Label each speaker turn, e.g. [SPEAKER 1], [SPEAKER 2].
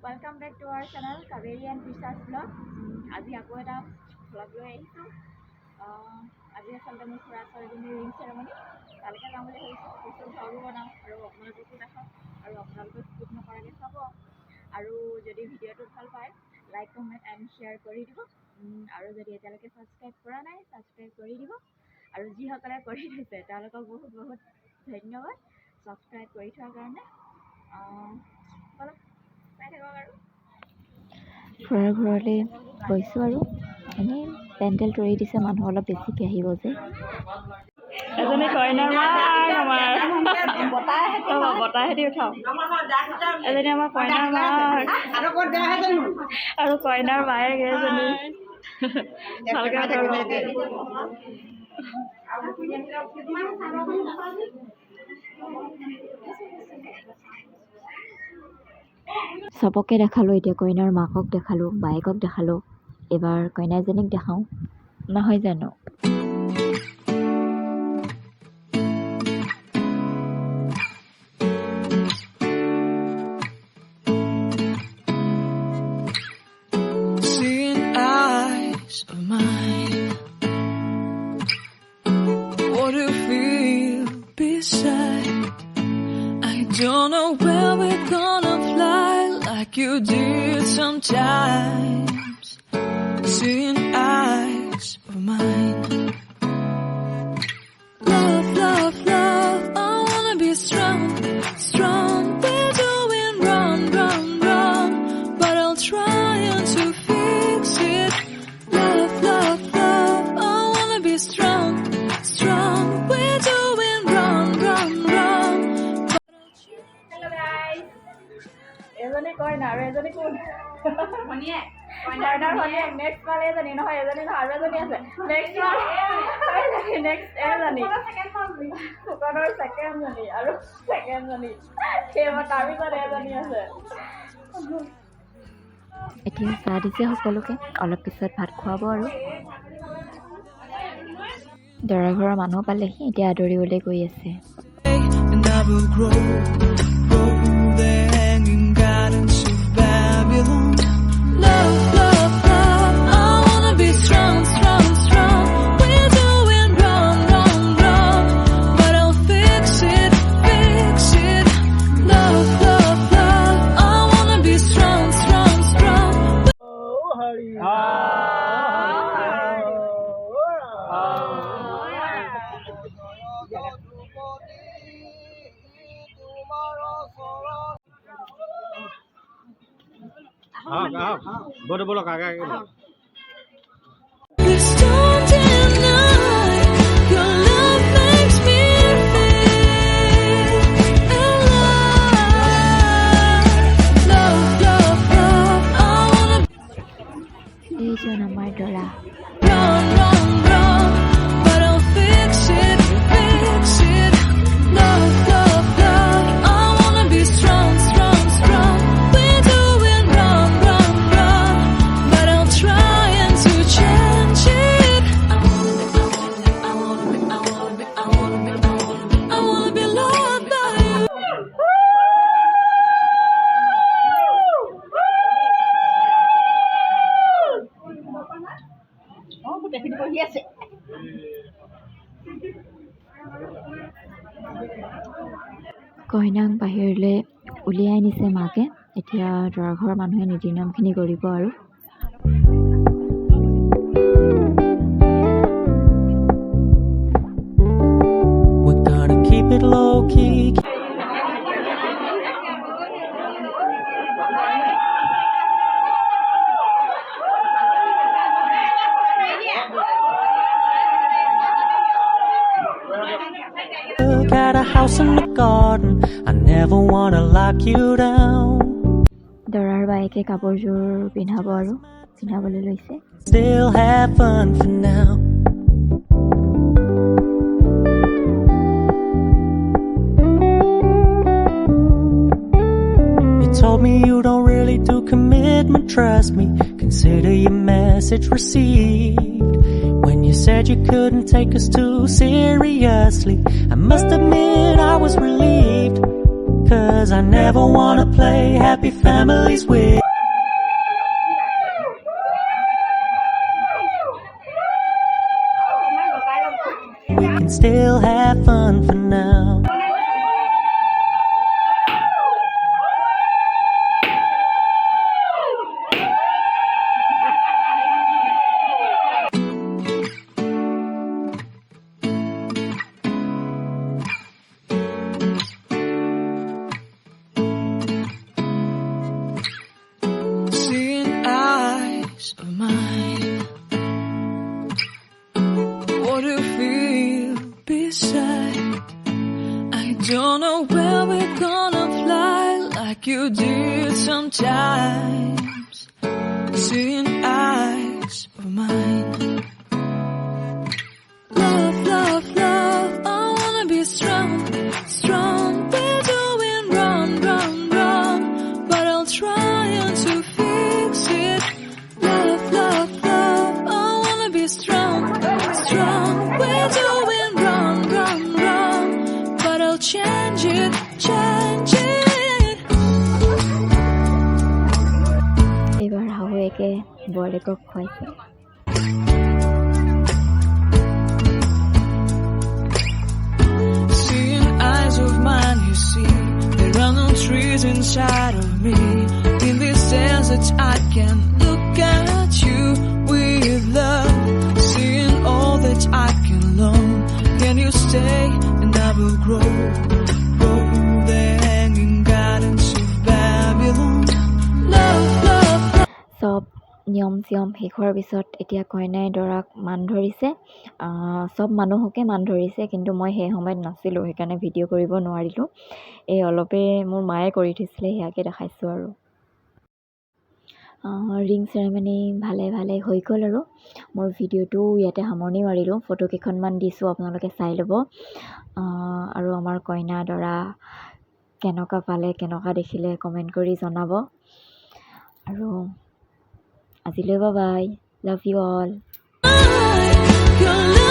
[SPEAKER 1] Welcome back to our channel, Kaveri and Krishna's vlog. আজি আকৌ এটা vlog লৈ আহিছোঁ। আজি আচলতে মোৰ খুৰা ছোৱালীজনীৰ ৰিং চেৰেমনি তালৈকে যাম বুলি ভাবিছোঁ। কিছু vlog বনাওঁ আৰু আপোনালোককো দেখাম আৰু আপোনালোকে স্কিপ নকৰাকৈ চাব। আৰু যদি ভিডিঅ'টো ভাল পায় লাইক কমেণ্ট এণ্ড শ্বেয়াৰ কৰি দিব। আৰু যদি এতিয়ালৈকে ছাবস্ক্ৰাইব কৰা নাই ছাবস্ক্ৰাইব কৰি দিব। আৰু যিসকলে কৰি থৈছে তেওঁলোকক বহুত বহুত ধন্যবাদ ছাবস্ক্ৰাইব কৰি থোৱাৰ কাৰণে। অলপ
[SPEAKER 2] খুৰাৰ ঘৰলৈ গৈছোঁ আৰু এনেই পেণ্ডেল তৰি দিছে, মানুহ অলপ বেছিকৈ আহিব যে।
[SPEAKER 1] এজনী কইনাৰ বতাহেদি উঠাওঁ। এজনী আমাৰ কইনাৰ মাক আৰু কইনাৰ মায়েক এজনী ভালকৈ
[SPEAKER 2] চবকে দেখালোঁ, এতিয়া কইনাৰ মাকক দেখালোঁ, বায়েকক দেখালোঁ, এইবাৰ কইনাজনীক দেখাওঁ, নহয় জানো?
[SPEAKER 3] Seeing eyes of mine, what do you feel beside? I don't know where we're gonna fly like you did sometimes. Seeing eyes of mine, love, love, love, I wanna be strong, strong. We're doing wrong, wrong, wrong, but I'll try to fix it. Love, love, love, I wanna be strong, strong. We're doing wrong, wrong, wrong.
[SPEAKER 1] Hello guys, এজনী কইনা আৰু এজনী কোন? কইনাৰ ভনীয়েক। Next বাৰ এজনী নহয়, এজনী নহয় আৰু এজনী আছে। নেক্সট বাৰ নেক্সট এজনী ফুকনৰ ছেকেণ্ডজনী আৰু ছেকেণ্ডজনী সেইবাৰ তাৰপিছত এজনী আছে।
[SPEAKER 2] এতিয়া চাহ দিছে সকলোকে, অলপ পিছত ভাত খুৱাব আৰু দৰা ঘৰৰ মানুহ পালেহি, এতিয়া আদৰিবলৈ গৈ আছে।
[SPEAKER 3] And I will grow the hanging gardens of Babylon. Love, love, love, I wanna be strong, strong, strong. We're doing wrong, wrong, wrong, but I'll fix it, fix it. Love, love, love, I wanna be strong, strong, strong.
[SPEAKER 4] बोलो बोलो काका
[SPEAKER 3] Please don't deny your love makes me feel alive. Love, love, love, I wanna
[SPEAKER 2] এইজন আমাৰ দৰা।
[SPEAKER 3] run, run, run, but I'll fix it, fix it. Love, love, love, I wanna be strong, strong, strong. We're doing wrong, wrong, wrong, but I'll try to change it. I wanna be loved by you.
[SPEAKER 2] কইনাক বাহিৰলৈ উলিয়াই নিছে মাকে, এতিয়া দৰা ঘৰৰ মানুহে নীতি নিয়মখিনি কৰিব আৰু
[SPEAKER 3] We're gonna keep it low key. Got a house in the garden. I never wanna lock you down.
[SPEAKER 2] দৰাৰ বায়েকে কাপোৰযোৰ পিন্ধাবলৈ লৈছে।
[SPEAKER 3] Still have fun for now. You told me you don't really do commitment, trust me. Consider your message received. When you said you couldn't take us too seriously, I must admit I was relieved. 'cause I never wanna play happy families with. We can still have fun for now. Seeing eyes of mine, what do you feel beside? I don't know where we're gonna fly like you did sometimes. Seeing eyes of mine, love, love, love, I wanna be strong, strong. We're doing wrong, wrong, wrong, but I'll try to fix it. Love, love, love, I wanna be strong, strong. We're doing wrong, wrong, wrong, but I'll change it, change it.
[SPEAKER 2] এইবাৰ শাহুৱেকে বোৱাৰীয়েকক খুৱাইছে।
[SPEAKER 3] Seeing eyes of mine, you see, there are no trees inside of me. In this desert, I can look at you with love. Seeing all that I can learn, can you stay and I will grow, grow the hanging gardens of Babylon. Love, love, love.
[SPEAKER 2] চব নিয়ম চিয়ম শেষ হোৱাৰ পিছত এতিয়া কইনাই দৰাক মান ধৰিছে। চব মানুহকে মান ধৰিছে, কিন্তু মই সেই সময়ত নাছিলোঁ, সেইকাৰণে ভিডিঅ' কৰিব নোৱাৰিলোঁ। এই অলপে মোৰ মায়ে কৰি থৈছিলে, সেয়াকে দেখাইছোঁ আৰু। ৰিং চেৰেমনি ভালে ভালে হৈ গ'ল আৰু মোৰ ভিডিঅ'টো ইয়াতে সামৰণি মাৰিলোঁ। ফটো কেইখনমান দিছোঁ, আপোনালোকে চাই ল'ব। আৰু আমাৰ কইনা দৰা কেনেকুৱা পালে, কেনেকুৱা দেখিলে কমেণ্ট কৰি জনাব। আৰু আজিলৈ bye bye, love you all.
[SPEAKER 3] Your love.